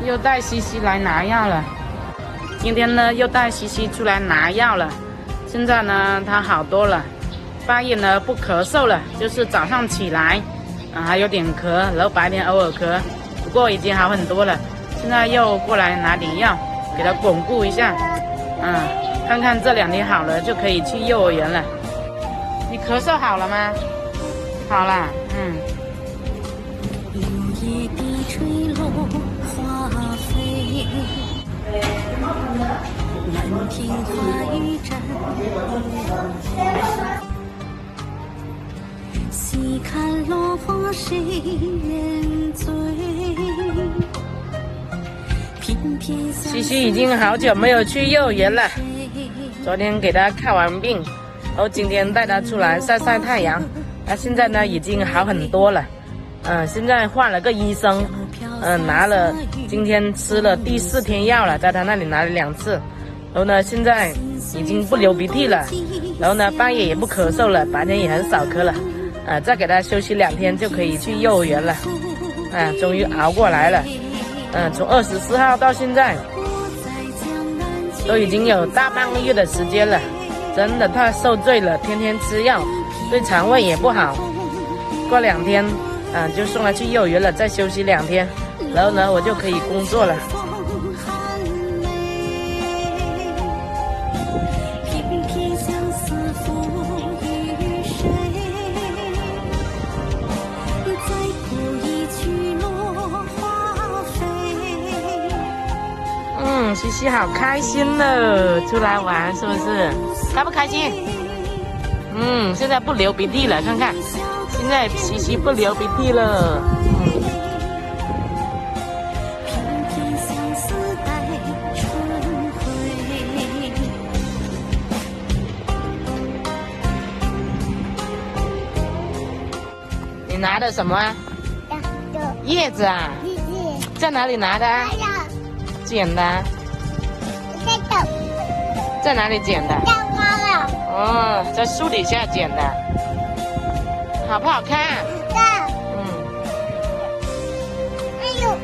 又带西西来拿药了。今天呢，又带西西出来拿药了。现在呢，他好多了，半夜呢不咳嗽了，就是早上起来还有点咳，然后白天偶尔咳，不过已经好很多了。现在又过来拿点药，给他巩固一下。看看这2天好了，就可以去幼儿园了。你咳嗽好了吗？好啦，满庭花雨沾，细看落花谁人醉？西西已经好久没有去幼儿园了，昨天给他看完病，然后今天带他出来晒晒太阳，他现在呢已经好很多了。现在换了个医生，拿了今天吃了第4天药了，在他那里拿了2次，然后呢现在已经不流鼻涕了，然后呢半夜也不咳嗽了，白天也很少咳了。再给他休息2天就可以去幼儿园了。终于熬过来了。从24号到现在都已经有大半个月的时间了，真的太受罪了，天天吃药，对肠胃也不好。过2天就送他去幼儿园了，再休息2天，然后呢我就可以工作了。西西好开心了，出来玩是不是？开不开心？现在不流鼻涕了，看看，现在西西不流鼻涕了。你拿的什么啊？叶子啊？在哪里拿的啊？捡的？在哪里捡的？在树底下捡的。好不好看？哎呦，